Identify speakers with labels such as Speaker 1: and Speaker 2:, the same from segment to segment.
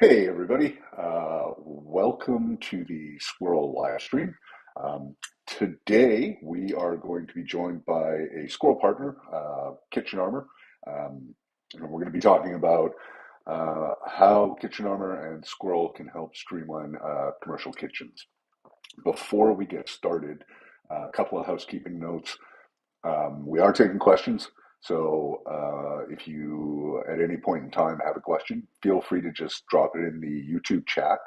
Speaker 1: Hey everybody, welcome to the Squirrel live stream. Today we are going to be joined by a Squirrel partner, Kitchen Armor, and we're going to be talking about how Kitchen Armor and Squirrel can help streamline commercial kitchens. Before we get started, a couple of housekeeping notes. We are taking questions, so if you at any point in time have a question, feel free to just drop it in the YouTube chat.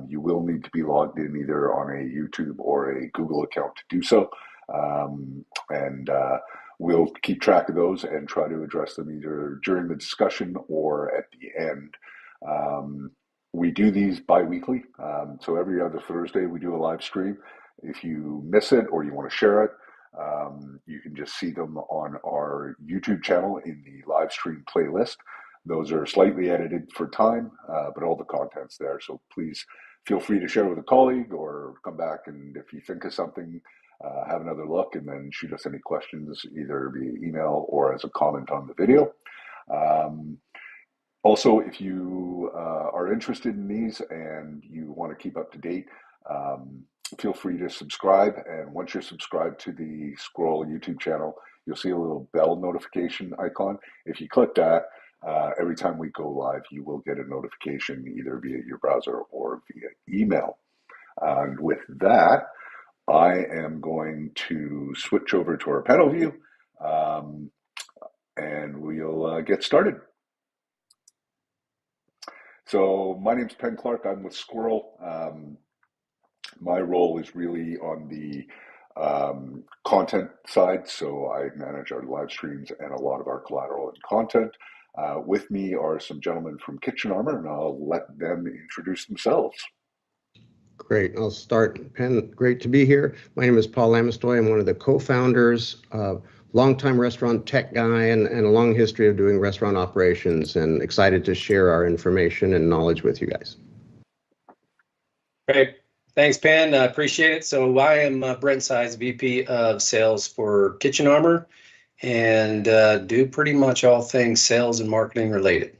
Speaker 1: You will need to be logged in either on a YouTube or a Google account to do so. And we'll keep track of those and try to address them either during the discussion or at the end. We do these bi-weekly, so every other Thursday we do a live stream. If you miss it or you want to share it, you can just see them on our YouTube channel in the live stream playlist. Those are slightly edited for time, but all the content's there. So please feel free to share with a colleague or come back, and if you think of something, have another look and then shoot us any questions either via email or as a comment on the video. Also, if you are interested in these and you want to keep up to date, feel free to subscribe. And once you're subscribed to the Squirrel YouTube channel, you'll see a little bell notification icon. If you click that, every time we go live, you will get a notification either via your browser or via email. And with that, I am going to switch over to our panel view, and we'll get started. So my name's Penn Clark. I'm with Squirrel. My role is really on the content side, so I manage our live streams and a lot of our collateral and content. With me are some gentlemen from Kitchen Armor, and I'll let them introduce themselves.
Speaker 2: Great. I'll start. Penn, great to be here. My name is Paul Lamistoy. I'm one of the co-founders, longtime restaurant tech guy, and a long history of doing restaurant operations, and excited to share our information and knowledge with you guys.
Speaker 3: Great. Thanks, Penn. I appreciate it. So I am Brent Sides, VP of Sales for Kitchen Armor, and do pretty much all things sales and marketing related.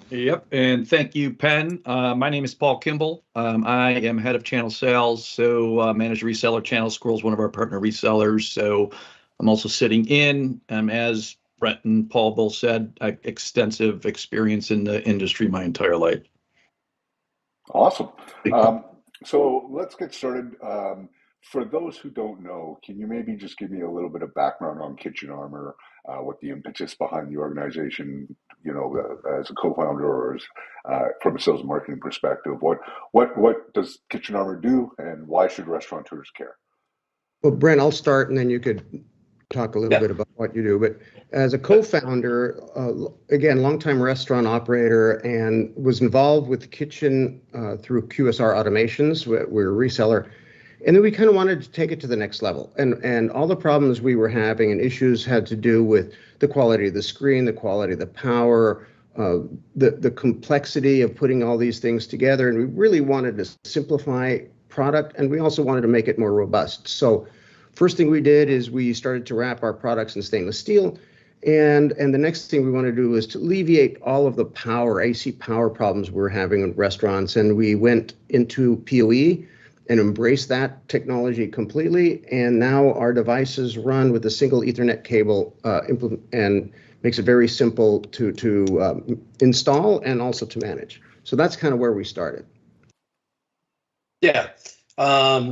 Speaker 4: Yep, and thank you, Penn. My name is Paul Kimball. I am head of channel sales, so manage reseller channel. Squirrel's one of our partner resellers, so I'm also sitting in. As Brent and Paul both said, I have extensive experience in the industry my entire life.
Speaker 1: Awesome. So let's get started. For those who don't know, can you maybe just give me a little bit of background on Kitchen Armor, what the impetus behind the organization, as a co-founder or as, from a sales and marketing perspective, what does Kitchen Armor do and why should restaurateurs care?
Speaker 2: Well, Brent, I'll start and then you could talk a little bit about what you do. But as a co-founder, again, longtime restaurant operator, and was involved with the kitchen through QSR Automations. We're a reseller. And then we kind of wanted to take it to the next level. And all the problems we were having and issues had to do with the quality of the screen, the quality of the power, the complexity of putting all these things together. And we really wanted to simplify product, and we also wanted to make it more robust. So first thing we did is we started to wrap our products in stainless steel. And the next thing we want to do is to alleviate all of the power, AC power problems we're having in restaurants. And we went into PoE and embraced that technology completely. And now our devices run with a single Ethernet cable and makes it very simple to install and also to manage. So that's kind of where we started.
Speaker 3: Yeah.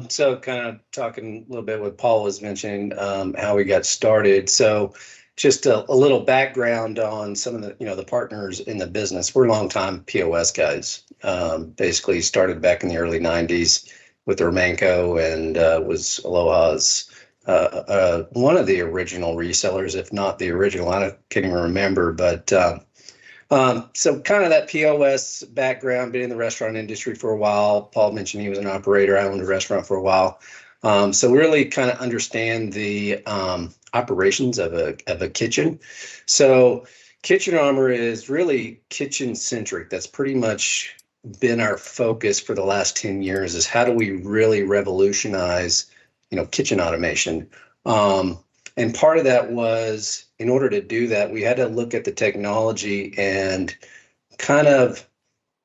Speaker 3: So kind of talking a little bit what Paul was mentioning, how we got started. So just a little background on some of the partners in the business. We're longtime POS guys. Basically started back in the early 90s with Romanco and was Aloha's one of the original resellers, if not the original. I can't even remember, but so kind of that POS background, been in the restaurant industry for a while. Paul mentioned he was an operator. I owned a restaurant for a while. So we really kind of understand the operations of a kitchen. So Kitchen Armor is really kitchen centric. That's pretty much been our focus for the last 10 years, is how do we really revolutionize, kitchen automation. And part of that was, in order to do that, we had to look at the technology and kind of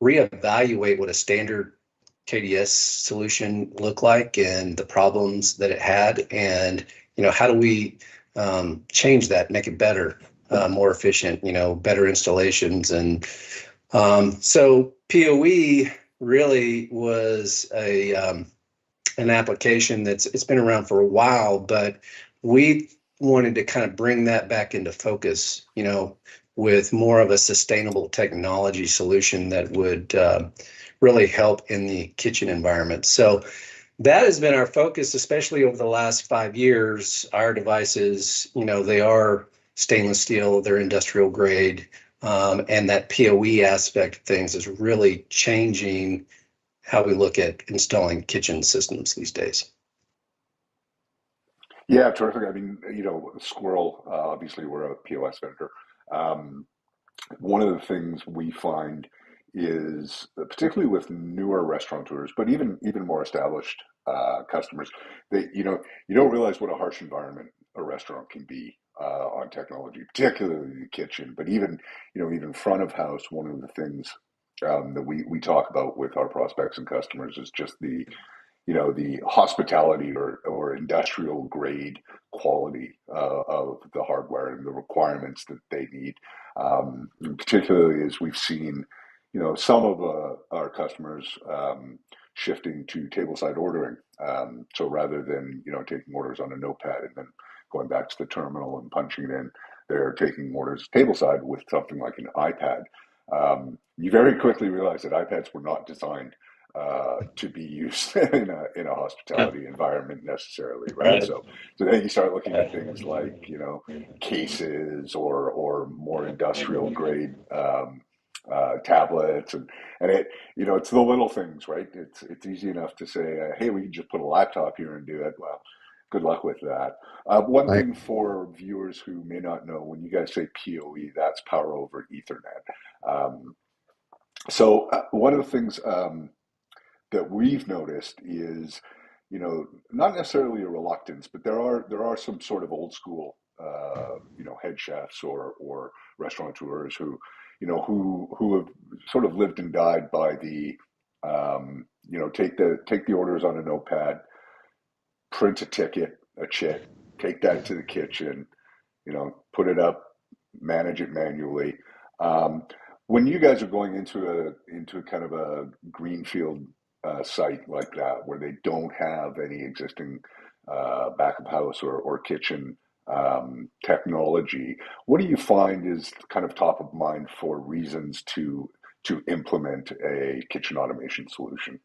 Speaker 3: reevaluate what a standard KDS solution looked like and the problems that it had, and how do we change that, make it better, more efficient, better installations. And so PoE really was an application it's been around for a while, but we wanted to kind of bring that back into focus, with more of a sustainable technology solution that would really help in the kitchen environment. So that has been our focus, especially over the last 5 years. Our devices, they are stainless steel, they're industrial grade, and that PoE aspect of things is really changing how we look at installing kitchen systems these days.
Speaker 1: Yeah, terrific. I mean, Squirrel, obviously we're a POS vendor. One of the things we find is, particularly with newer restaurateurs, but even more established customers, that you don't realize what a harsh environment a restaurant can be on technology, particularly the kitchen. But even front of house, one of the things that we talk about with our prospects and customers is just the hospitality or industrial grade quality of the hardware and the requirements that they need. Particularly as we've seen, some of our customers shifting to tableside ordering. So rather than taking orders on a notepad and then going back to the terminal and punching it in, they're taking orders tableside with something like an iPad. You very quickly realize that iPads were not designed to be used in a hospitality environment necessarily, right?
Speaker 3: Right.
Speaker 1: So then you start looking at things like cases or more industrial grade tablets, and it's the little things, right? It's easy enough to say, hey, we can just put a laptop here and do it. Well, good luck with that. One
Speaker 2: Right.
Speaker 1: thing for viewers who may not know, when you guys say PoE, that's power over Ethernet. So one of the things that we've noticed is, not necessarily a reluctance, but there are some sort of old school, head chefs or restaurateurs who have sort of lived and died by the, take the orders on a notepad, print a ticket, a chit, take that to the kitchen, put it up, manage it manually. Um, when you guys are going into a kind of a greenfield site like that, where they don't have any existing back of house or kitchen technology, what do you find is kind of top of mind for reasons to implement a kitchen automation solution?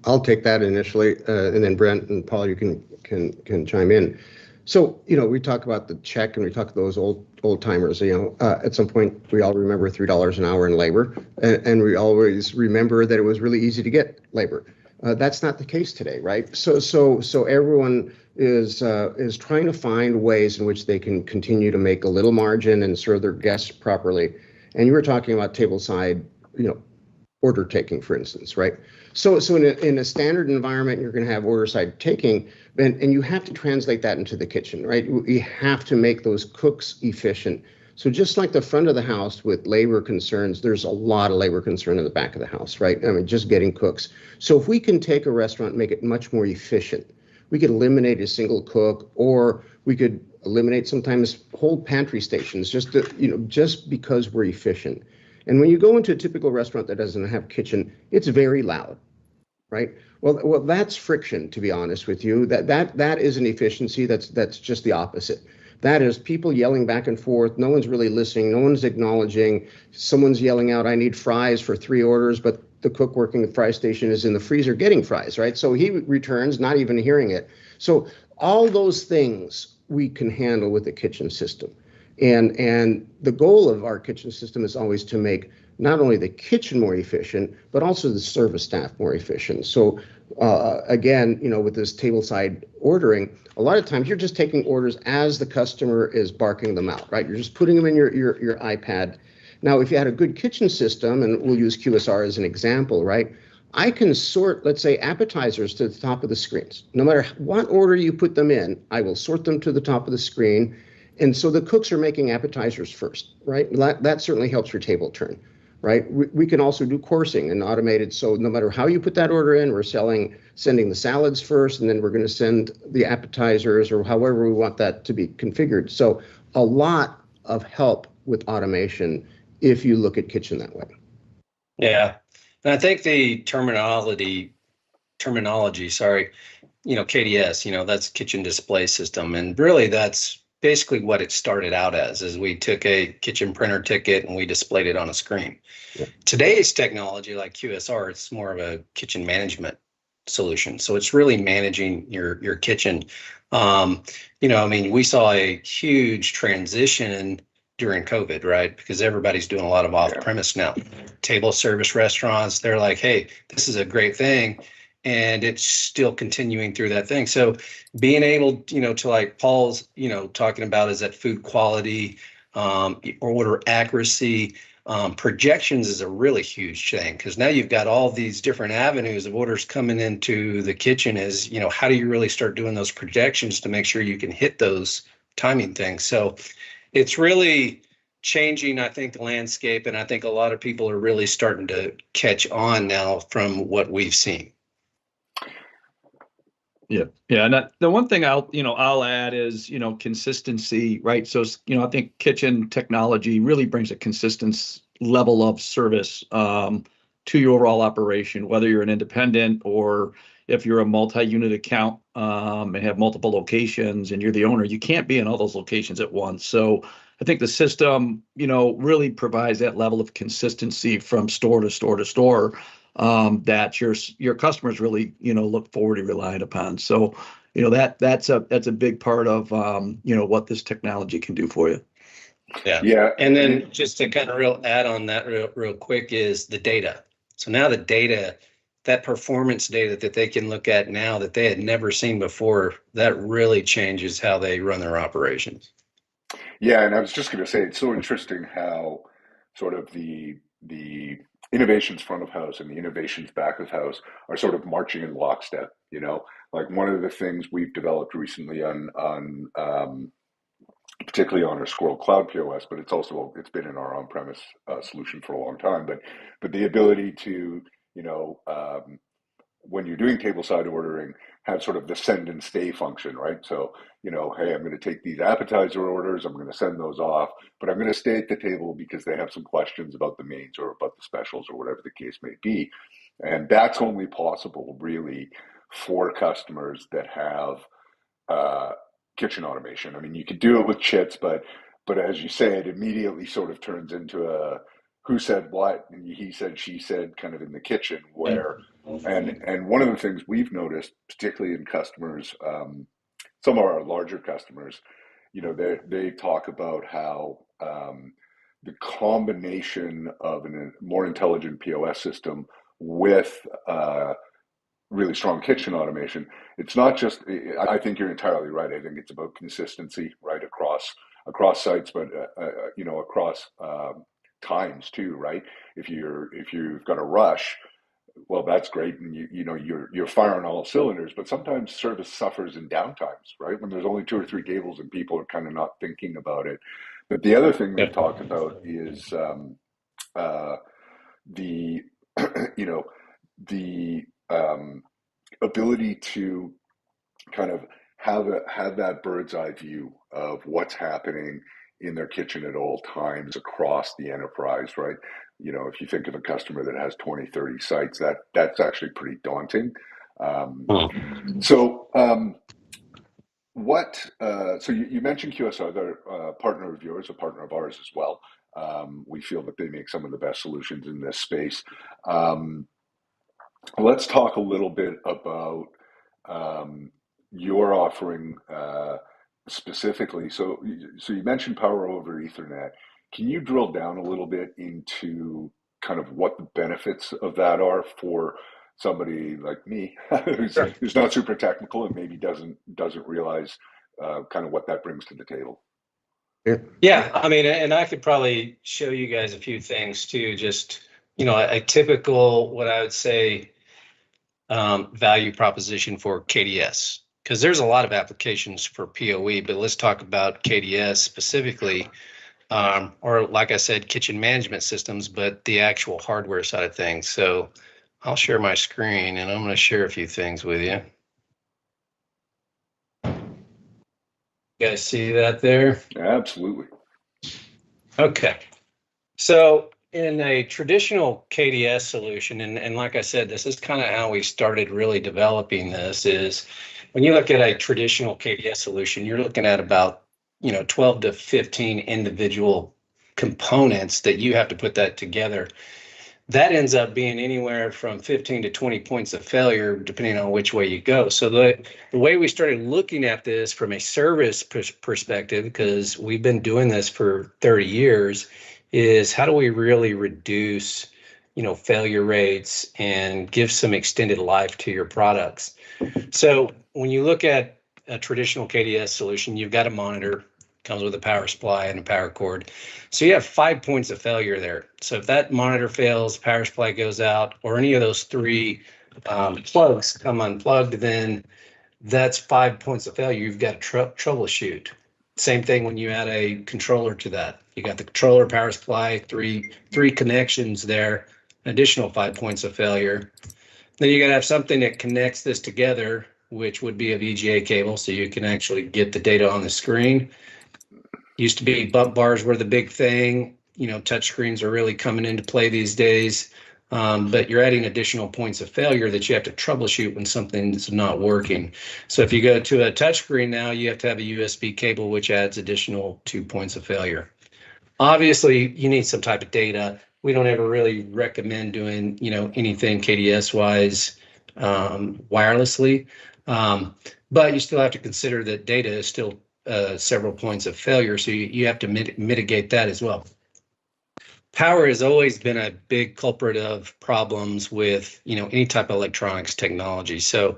Speaker 2: I'll take that initially, and then Brent and Paul, you can chime in. So, we talk about the check and we talk those old timers, at some point we all remember $3 an hour in labor, and we always remember that it was really easy to get labor. That's not the case today, right? So everyone is trying to find ways in which they can continue to make a little margin and serve their guests properly. And you were talking about tableside, order taking, for instance, right? So in a standard environment, you're going to have order side taking, and you have to translate that into the kitchen, right? You have to make those cooks efficient. So just like the front of the house with labor concerns, there's a lot of labor concern in the back of the house, right? I mean, just getting cooks. So if we can take a restaurant and make it much more efficient, we could eliminate a single cook, or we could eliminate sometimes whole pantry stations, just because we're efficient. And when you go into a typical restaurant that doesn't have kitchen, it's very loud, right? Well, that's friction, to be honest with you. That isn't efficiency. That's just the opposite. That is people yelling back and forth. No one's really listening. No one's acknowledging. Someone's yelling out, "I need fries for 3 orders," but the cook working at the fry station is in the freezer getting fries, right? So he returns, not even hearing it. So all those things we can handle with the kitchen system. And the goal of our kitchen system is always to make not only the kitchen more efficient, but also the service staff more efficient. So again, with this tableside ordering, a lot of times you're just taking orders as the customer is barking them out, right? You're just putting them in your iPad. Now, if you had a good kitchen system, and we'll use QSR as an example, right? I can sort, let's say, appetizers to the top of the screens. No matter what order you put them in, I will sort them to the top of the screen. And so the cooks are making appetizers first, right? That certainly helps your table turn, right? We can also do coursing and automated. So no matter how you put that order in, we're sending the salads first, and then we're going to send the appetizers or however we want that to be configured. So a lot of help with automation if you look at kitchen that way.
Speaker 3: Yeah. And I think the terminology, sorry, KDS, that's kitchen display system. And really that's basically what it started out as, is we took a kitchen printer ticket and we displayed it on a screen. Yeah. Today's technology like QSR, it's more of a kitchen management solution. So it's really managing your kitchen. We saw a huge transition during COVID, right? Because everybody's doing a lot of off-premise now. Table service restaurants, they're like, hey, this is a great thing. And it's still continuing through that thing. So being able, to like Paul's, talking about is that food quality, or order accuracy, projections is a really huge thing, because now you've got all these different avenues of orders coming into the kitchen. Is, how do you really start doing those projections to make sure you can hit those timing things? So it's really changing, I think, the landscape. And I think a lot of people are really starting to catch on now from what we've seen.
Speaker 4: Yeah. And the one thing I'll add is, consistency, right? So, I think kitchen technology really brings a consistent level of service to your overall operation, whether you're an independent or if you're a multi-unit account and have multiple locations and you're the owner. You can't be in all those locations at once. So I think the system, really provides that level of consistency from store to store to store, that your customers really, look forward to relying upon. So, that's a big part of, what this technology can do for you.
Speaker 3: Yeah. And then just to kind of add on that real quick is the data. So now the data, that performance data that they can look at now that they had never seen before, that really changes how they run their operations.
Speaker 1: Yeah, and I was just going to say, it's so interesting how sort of the innovations front of house and the innovations back of house are sort of marching in lockstep. Like one of the things we've developed recently on particularly on our Squirrel Cloud POS, but it's been in our on-premise solution for a long time. But the ability to when you're doing tableside ordering, have sort of the send and stay function, right? So, hey, I'm going to take these appetizer orders, I'm going to send those off, but I'm going to stay at the table because they have some questions about the mains or about the specials or whatever the case may be. And that's only possible really for customers that have kitchen automation. I mean, you could do it with chits, but as you say, it immediately sort of turns into a who said what, and he said, she said, kind of in the kitchen where, and one of the things we've noticed, particularly in customers, some of our larger customers, they talk about how the combination of a more intelligent POS system with really strong kitchen automation, it's not just, I think you're entirely right. I think it's about consistency, right, across sites, but across times too, right? If you've got a rush, well, that's great, and you're firing all cylinders. But sometimes service suffers in downtimes, right? When there's only 2 or 3 tables and people are kind of not thinking about it. But the other thing they've talked about is the the ability to kind of have that bird's eye view of what's happening in their kitchen at all times across the enterprise, right? If you think of a customer that has 20, 30 sites, that's actually pretty daunting. So you mentioned QSR, they're a partner of yours, a partner of ours as well. We feel that they make some of the best solutions in this space. Let's talk a little bit about your offering specifically. So you mentioned Power over Ethernet. Can you drill down a little bit into kind of what the benefits of that are for somebody like me who's not super technical and maybe doesn't realize kind of what that brings to the table?
Speaker 3: Yeah, I mean, and I could probably show you guys a few things too. Just a typical, what I would say, value proposition for KDS. because there's a lot of applications for PoE, but let's talk about KDS specifically, or like I said, kitchen management systems, but the actual hardware side of things. So I'll share my screen and I'm going to share a few things with you. You guys see that there?
Speaker 1: Absolutely.
Speaker 3: Okay. So in a traditional KDS solution, and like I said, this is kind of how we started really developing this, is when you look at a traditional KDS solution, you're looking at about 12 to 15 individual components that you have to put that together. That ends up being anywhere from 15 to 20 points of failure, depending on which way you go. So the way we started looking at this from a service perspective, because we've been doing this for 30 years, is how do we really reduce, failure rates and give some extended life to your products? So when you look at a traditional KDS solution, you've got a monitor, comes with a power supply and a power cord. So you have 5 points of failure there. So if that monitor fails, power supply goes out, or any of those three plugs come unplugged, then that's 5 points of failure. You've got to troubleshoot. Same thing when you add a controller to that. You got the controller, power supply, three connections there, additional 5 points of failure. Then you got to have something that connects this together, which would be a VGA cable, so you can actually get the data on the screen. Used to be bump bars were the big thing. Touch screens are really coming into play these days. But you're adding additional points of failure that you have to troubleshoot when something's not working. So if you go to a touchscreen now, you have to have a USB cable, which adds additional 2 points of failure. Obviously, you need some type of data. We don't ever really recommend doing, anything KDS-wise wirelessly. But you still have to consider that data is still several points of failure, so you have to mitigate that as well. Power has always been a big culprit of problems with any type of electronics technology. So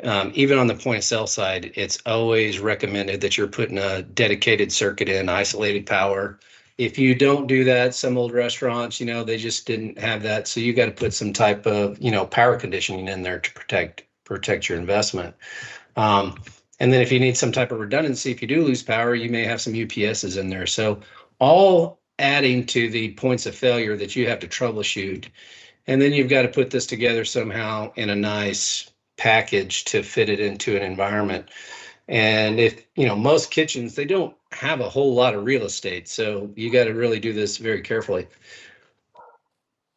Speaker 3: even on the point of sale side, it's always recommended that you're putting a dedicated circuit in, isolated power. If you don't do that, some old restaurants, they just didn't have that. So you got to put some type of power conditioning in there to protect your investment. And then if you need some type of redundancy, if you do lose power, you may have some UPSs in there. So all adding to the points of failure that you have to troubleshoot. And then you've got to put this together somehow in a nice package to fit it into an environment. And if, most kitchens, they don't have a whole lot of real estate. So you got to really do this very carefully.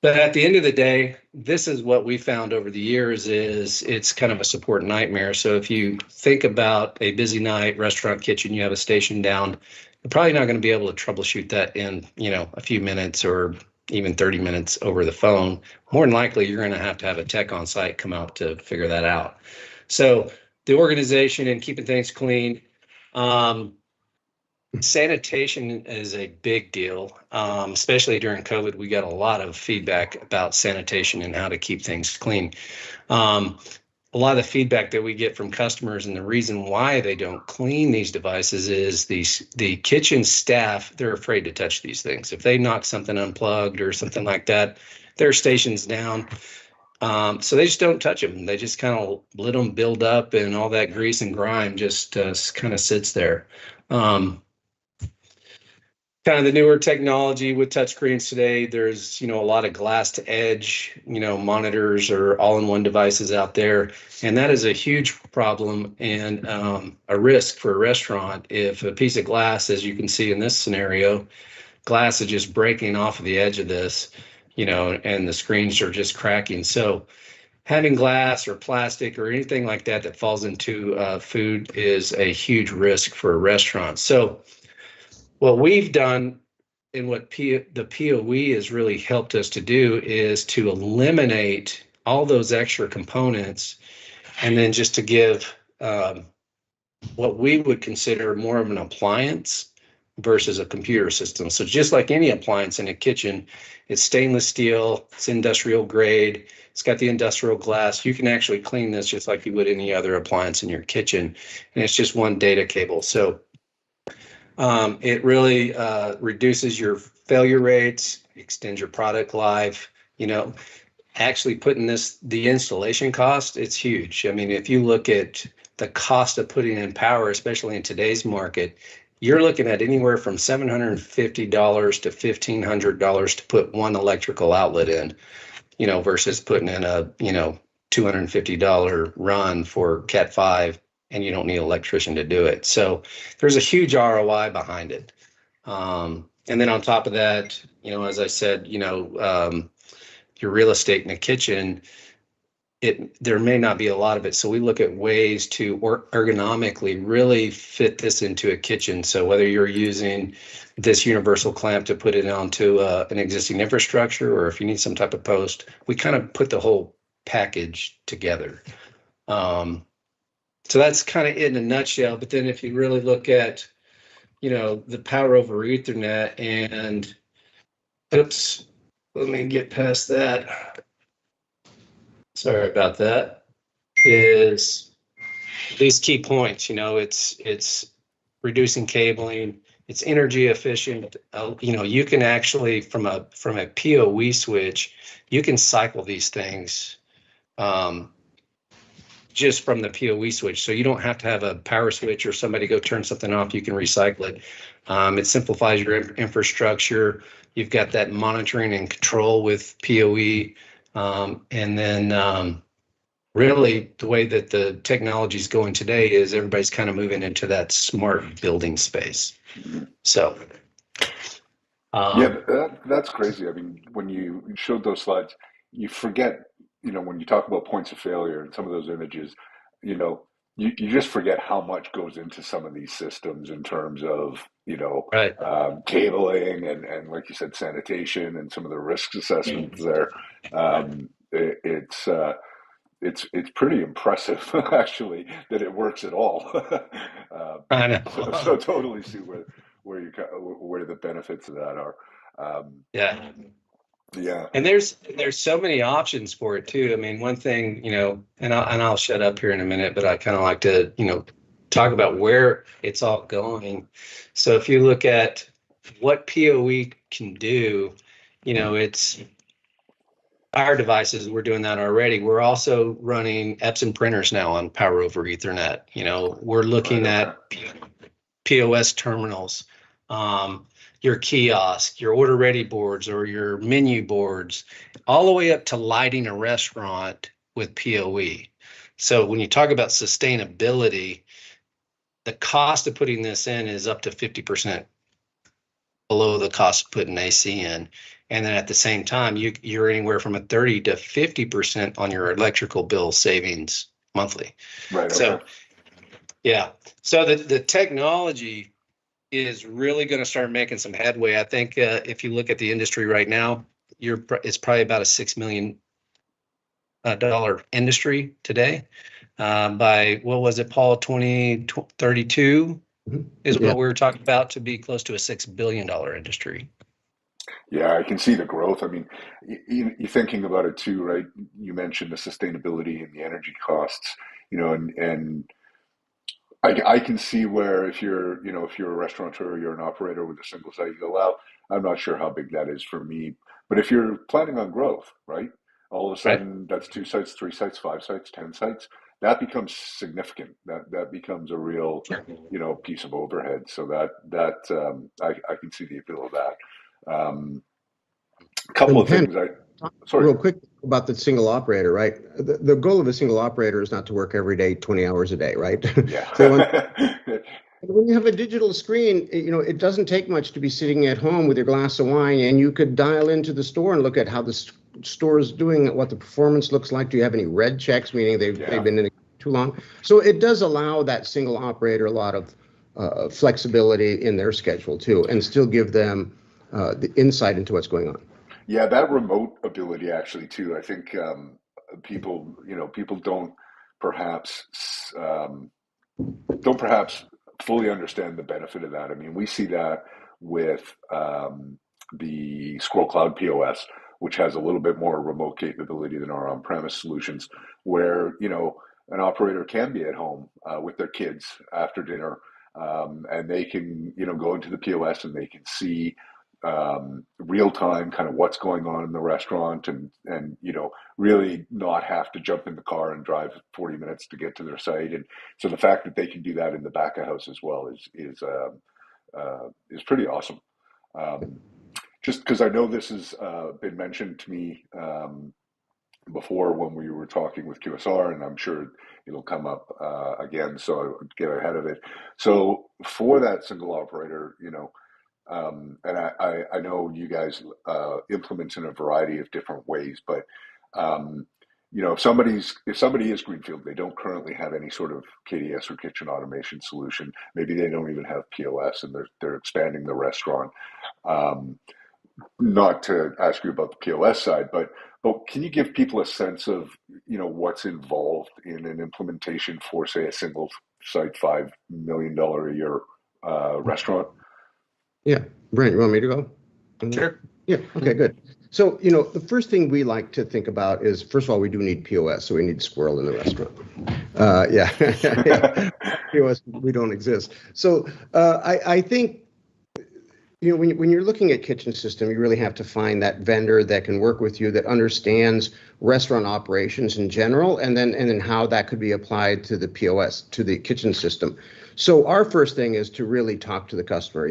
Speaker 3: But at the end of the day, this is what we found over the years is it's kind of a support nightmare. So if you think about a busy night, restaurant kitchen, you have a station down, you're probably not going to be able to troubleshoot that in, a few minutes or even 30 minutes over the phone. More than likely, you're going to have a tech on site come out to figure that out. So the organization and keeping things clean, sanitation is a big deal, especially during COVID. We got a lot of feedback about sanitation and how to keep things clean. A lot of the feedback that we get from customers and the reason why they don't clean these devices is the kitchen staff, they're afraid to touch these things. If they knock something unplugged or something like that, their station's down. So they just don't touch them. They just kind of let them build up and all that grease and grime just kind of sits there. Kind of the newer technology with touchscreens today, there's, a lot of glass to edge, monitors or all-in-one devices out there. And that is a huge problem and a risk for a restaurant. If a piece of glass, as you can see in this scenario, glass is just breaking off of the edge of this, and the screens are just cracking. So having glass or plastic or anything like that falls into food is a huge risk for a restaurant. So what we've done and what the PoE has really helped us to do is to eliminate all those extra components and then just to give what we would consider more of an appliance versus a computer system. So just like any appliance in a kitchen, it's stainless steel, it's industrial grade, it's got the industrial glass. You can actually clean this just like you would any other appliance in your kitchen. And it's just one data cable. So it really reduces your failure rates, extends your product life. actually putting the installation cost, it's huge. I mean, if you look at the cost of putting in power, especially in today's market, you're looking at anywhere from $750 to $1,500 to put one electrical outlet in, versus putting in a, $250 run for Cat 5, and you don't need an electrician to do it. So there's a huge ROI behind it. And then on top of that, as I said, your real estate in the kitchen, there may not be a lot of it. So we look at ways to ergonomically really fit this into a kitchen. So whether you're using this universal clamp to put it onto an existing infrastructure, or if you need some type of post, we kind of put the whole package together. So that's kind of it in a nutshell. But then if you really look at, the power over Ethernet, and oops, let me get past that. Sorry about that. Is these key points, it's reducing cabling, it's energy efficient. You can actually, from a PoE switch, you can cycle these things just from the PoE switch. So you don't have to have a power switch or somebody go turn something off. You can recycle it. It simplifies your infrastructure. You've got that monitoring and control with PoE. And then really the way that the technology is going today is everybody's kind of moving into that smart building space. So.
Speaker 1: Yeah, that's crazy. I mean, when you showed those slides, you forget, when you talk about points of failure and some of those images, you just forget how much goes into some of these systems in terms of,
Speaker 3: Right.
Speaker 1: cabling and like you said, sanitation and some of the risk assessments there. It's pretty impressive actually that it works at all.
Speaker 3: I know.
Speaker 1: So totally see where the benefits of that are.
Speaker 3: Yeah.
Speaker 1: Yeah.
Speaker 3: And there's so many options for it too. I mean, one thing, and I'll shut up here in a minute, but I kind of like to, talk about where it's all going. So if you look at what PoE can do, it's our devices, we're doing that already. We're also running Epson printers now on Power over Ethernet. We're looking at POS terminals, your kiosk, your order ready boards, or your menu boards, all the way up to lighting a restaurant with PoE. So when you talk about sustainability, the cost of putting this in is up to 50% below the cost of putting AC in. And then at the same time, you're anywhere from a 30 to 50% on your electrical bill savings monthly.
Speaker 1: Right. Okay.
Speaker 3: So, yeah. So the technology is really going to start making some headway. I think if you look at the industry right now, it's probably about a $6 million industry today. By what was it, Paul? 2032 is what we were talking about, to be close to a $6 billion industry.
Speaker 1: Yeah, I can see the growth. I mean, you're thinking about it too, right? You mentioned the sustainability and the energy costs, and I can see where if you're a restaurateur, you're an operator with a single site, you go, well, I'm not sure how big that is for me. But if you're planning on growth, right? All of a sudden, that's 2 sites, 3 sites, 5 sites, 10 sites. That becomes significant. That becomes a real, piece of overhead. So I can see the appeal of that. A couple of things. Sorry.
Speaker 2: Real quick about the single operator, right? The goal of a single operator is not to work every day, 20 hours a day, right?
Speaker 1: Yeah.
Speaker 2: So when you have a digital screen, it doesn't take much to be sitting at home with your glass of wine, and you could dial into the store and look at how the store is doing, what the performance looks like. Do you have any red checks, meaning they've been in it too long? So it does allow that single operator a lot of flexibility in their schedule too, and still give them the insight into what's going on.
Speaker 1: Yeah, that remote ability actually too. I think people don't perhaps fully understand the benefit of that. I mean, we see that with the Squirrel Cloud POS, which has a little bit more remote capability than our on-premise solutions, where an operator can be at home with their kids after dinner, and they can go into the POS and they can see real time kind of what's going on in the restaurant, and really not have to jump in the car and drive 40 minutes to get to their site. And so the fact that they can do that in the back of house as well is pretty awesome. Just because I know this has been mentioned to me before when we were talking with QSR, and I'm sure it'll come up again, so I would get ahead of it. So for that single operator, and I know you guys implement in a variety of different ways, but if somebody is greenfield, they don't currently have any sort of KDS or kitchen automation solution. Maybe they don't even have POS, and they're expanding the restaurant. Not to ask you about the POS side, but can you give people a sense of what's involved in an implementation for, say, a single site $5 million a year restaurant?
Speaker 2: Yeah, Brent, you want me to go?
Speaker 3: Sure.
Speaker 2: Yeah. Okay. Good. So the first thing we like to think about is, first of all, we do need POS, so we need squirrel in the restaurant. Yeah. POS, we don't exist. So I think. When you're looking at kitchen system, you really have to find that vendor that can work with you, that understands restaurant operations in general, and then how that could be applied to the POS, to the kitchen system. So our first thing is to really talk to the customer.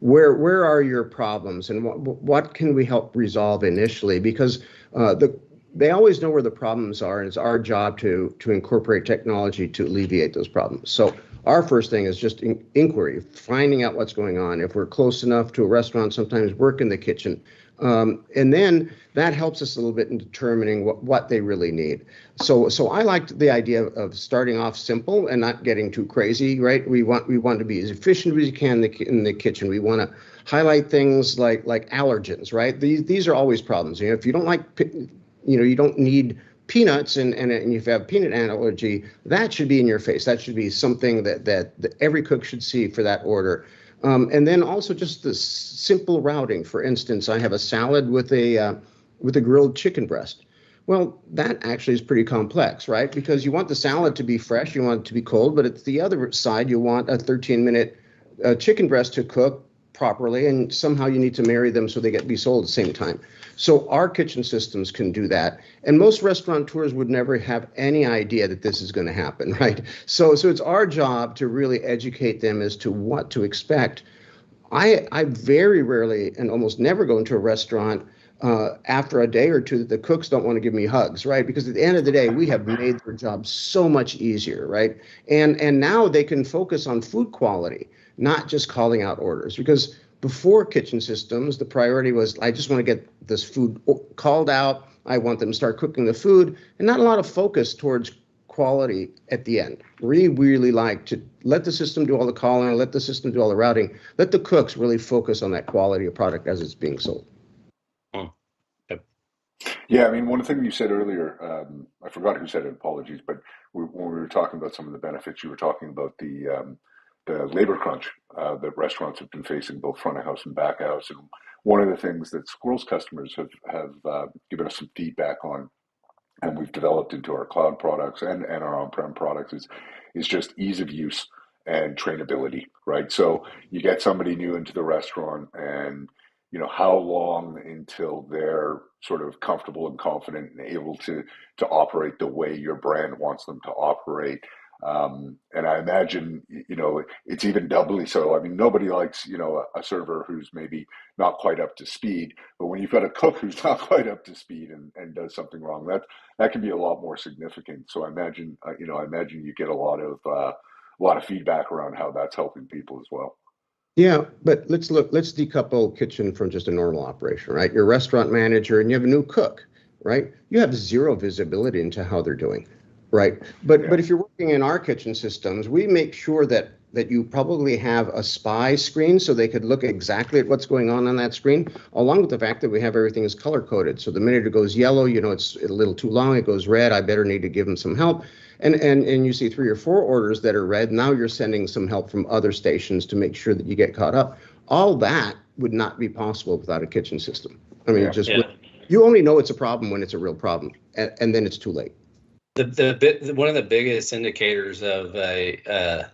Speaker 2: Where are your problems, and what can we help resolve initially? Because they always know where the problems are, and it's our job to incorporate technology to alleviate those problems. So our first thing is just inquiry, finding out what's going on. If we're close enough to a restaurant, sometimes work in the kitchen. And then that helps us a little bit in determining what they really need. So I liked the idea of starting off simple and not getting too crazy, right? We want to be as efficient as we can in the kitchen. We want to highlight things like allergens, right? These are always problems. If you don't like, you don't need peanuts, and if you have peanut allergy, that should be in your face. That should be something that every cook should see for that order. And then also just the simple routing. For instance, I have a salad with a grilled chicken breast. Well, that actually is pretty complex, right? Because you want the salad to be fresh, you want it to be cold, but at the other side, you want a 13-minute chicken breast to cook properly, and somehow you need to marry them so they get to be sold at the same time. So our kitchen systems can do that. And most restaurateurs would never have any idea that this is going to happen, right? So it's our job to really educate them as to what to expect. I very rarely and almost never go into a restaurant after a day or two that the cooks don't want to give me hugs, right? Because at the end of the day, we have made their job so much easier, right? And now they can focus on food quality, not just calling out orders. Because before kitchen systems, the priority was, I just want to get this food called out. I want them to start cooking the food, and not a lot of focus towards quality at the end. We really like to let the system do all the calling, let the system do all the routing, let the cooks really focus on that quality of product as it's being sold.
Speaker 1: Yeah, I mean, one thing you said earlier, I forgot who said it, apologies, but when we were talking about some of the benefits, you were talking about the labor crunch that restaurants have been facing, both front of house and back of house. And one of the things that Squirrel's customers have given us some feedback on, and we've developed into our cloud products and our on-prem products, is just ease of use and trainability, right? So you get somebody new into the restaurant, and how long until they're sort of comfortable and confident and able to operate the way your brand wants them to operate. And I imagine, it's even doubly so. I mean, nobody likes, a server who's maybe not quite up to speed, but when you've got a cook who's not quite up to speed and does something wrong, that can be a lot more significant. So I imagine you get a lot of feedback around how that's helping people as well.
Speaker 2: Yeah, but let's decouple kitchen from just a normal operation, right? You're a restaurant manager and you have a new cook, right? You have zero visibility into how they're doing, right? But if you're working in our kitchen systems, we make sure that you probably have a spy screen so they could look exactly at what's going on that screen, along with the fact that we have everything is color coded. So the minute it goes yellow, it's a little too long, it goes red, I better need to give them some help. And you see 3 or 4 orders that are red. Now you're sending some help from other stations to make sure that you get caught up. All that would not be possible without a kitchen system. I mean, you only know it's a problem when it's a real problem, and then it's too late.
Speaker 3: One of the biggest indicators of a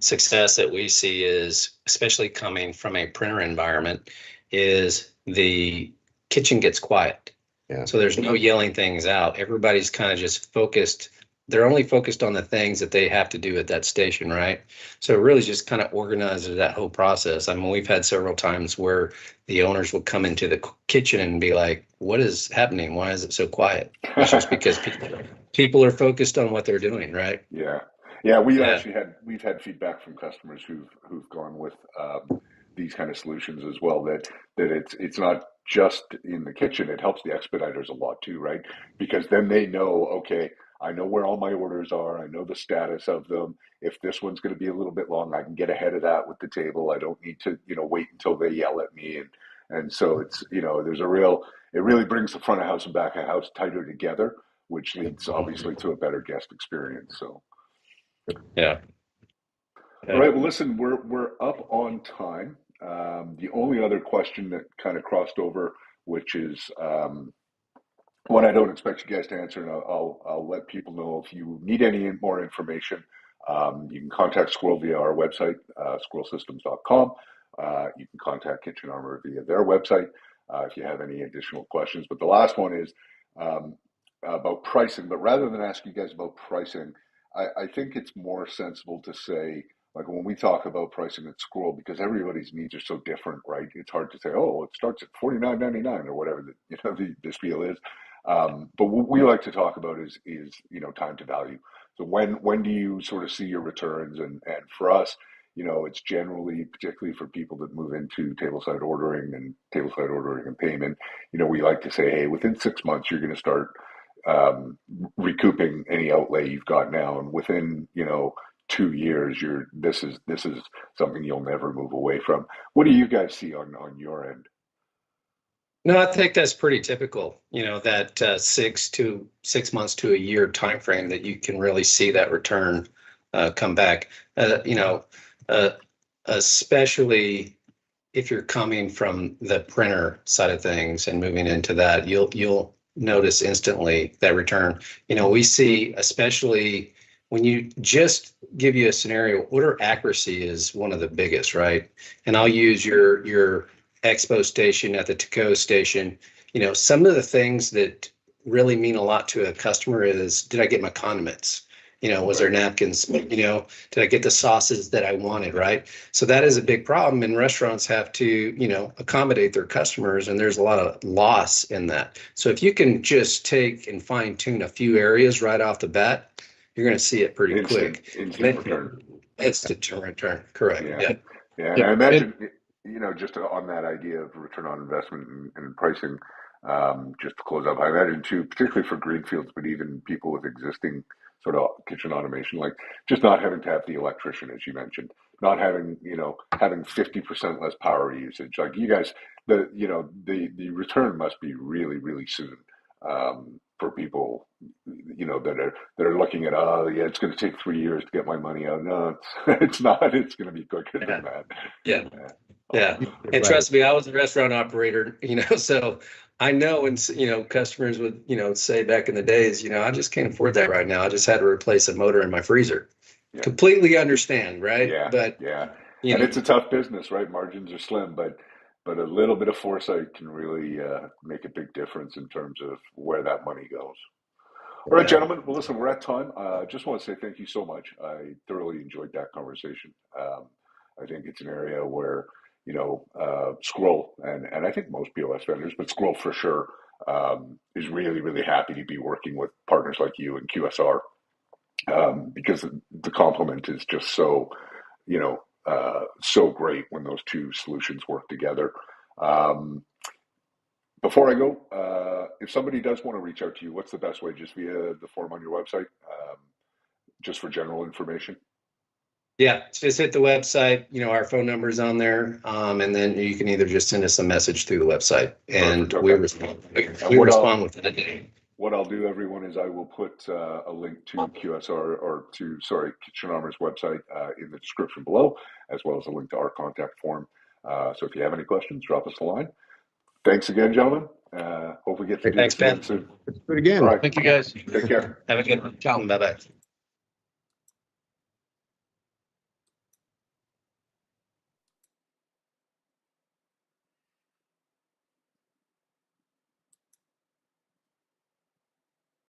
Speaker 3: success that we see is, especially coming from a printer environment, is the kitchen gets quiet.
Speaker 2: Yeah.
Speaker 3: So there's no yelling things out. Everybody's kind of just focused. They're only focused on the things that they have to do at that station, right? So it really just kind of organizes that whole process. I mean, we've had several times where the owners will come into the kitchen and be like, what is happening? Why is it so quiet? It's just because people are focused on what they're doing, right?
Speaker 1: Yeah, yeah.
Speaker 3: Yeah.
Speaker 1: We've had feedback from customers who've gone with these kind of solutions as well. That it's not just in the kitchen. It helps the expediters a lot too, right? Because then they know, okay, I know where all my orders are. I know the status of them. If this one's going to be a little bit long, I can get ahead of that with the table. I don't need to, wait until they yell at me. And so it's, there's it really brings the front of house and back of house tighter together, which leads obviously to a better guest experience. So,
Speaker 3: Yeah.
Speaker 1: all right. Well, listen, we're up on time. The only other question that kind of crossed over, which is one I don't expect you guys to answer, and I'll let people know if you need any more information. You can contact Squirrel via our website, squirrelsystems.com. You can contact Kitchen Armor via their website if you have any additional questions. But the last one is about pricing. But rather than ask you guys about pricing, I think it's more sensible to say, like when we talk about pricing at Squirrel, because everybody's needs are so different, right? It's hard to say, oh, it starts at $49.99 or whatever the spiel is. But what we like to talk about is time to value. So when do you sort of see your returns? And for us, it's generally, particularly for people that move into tableside ordering and payment, we like to say, hey, within 6 months, you're going to start recouping any outlay you've got now, and within 2 years, this is something you'll never move away from. What do you guys see on your end?
Speaker 3: No, I think that's pretty typical, that 6 months to a year time frame that you can really see that return come back. Especially if you're coming from the printer side of things and moving into that, you'll notice instantly that return. We see, especially when you just give you a scenario, order accuracy is one of the biggest, right? And I'll use your expo station at the to-go station. Some of the things that really mean a lot to a customer is, did I get my condiments? Was there napkins? Did I get the sauces that I wanted, right? So that is a big problem, and restaurants have to, accommodate their customers, and there's a lot of loss in that. So if you can just take and fine tune a few areas right off the bat, you're going to see it pretty quick.
Speaker 1: Instant return.
Speaker 3: Instant return, correct.
Speaker 1: Yeah. And I imagine, just on that idea of return on investment and pricing, just to close up, I imagine too, particularly for greenfields, but even people with existing sort of kitchen automation, like just not having to have the electrician, as you mentioned, not having, having 50% less power usage. Like you guys, the return must be really, really soon. For people, that are looking at, oh yeah, it's going to take 3 years to get my money out. No, it's not. It's going to be quicker than that.
Speaker 3: Yeah. And trust me, I was a restaurant operator, so I know when, customers would, say back in the days, I just can't afford that right now. I just had to replace a motor in my freezer. Yeah. Completely understand, right?
Speaker 1: Yeah.
Speaker 3: But
Speaker 1: and it's a tough business, right? Margins are slim, but a little bit of foresight can really make a big difference in terms of where that money goes. All right, gentlemen. Well, listen, we're at time. Just want to say thank you so much. I thoroughly enjoyed that conversation. I think it's an area where, Squirrel, and I think most POS vendors, but Squirrel for sure, is really, really happy to be working with partners like you and QSR, because the complement is just so, so great when those two solutions work together. Before I go, if somebody does want to reach out to you, what's the best way? Just via the form on your website, just for general information?
Speaker 3: Yeah, just hit the website, our phone number's on there. And then you can either just send us a message through the website, and we respond within a day.
Speaker 1: What I'll do, everyone, is I will put a link to QSR Kitchen Armor's website in the description below, as well as a link to our contact form. So if you have any questions, drop us a line. Thanks again, gentlemen. Hope we get to do this again soon.
Speaker 2: Let's do it again.
Speaker 1: All right.
Speaker 4: Thank you, guys.
Speaker 1: Take care.
Speaker 3: Have a good one. Ciao. Bye-bye.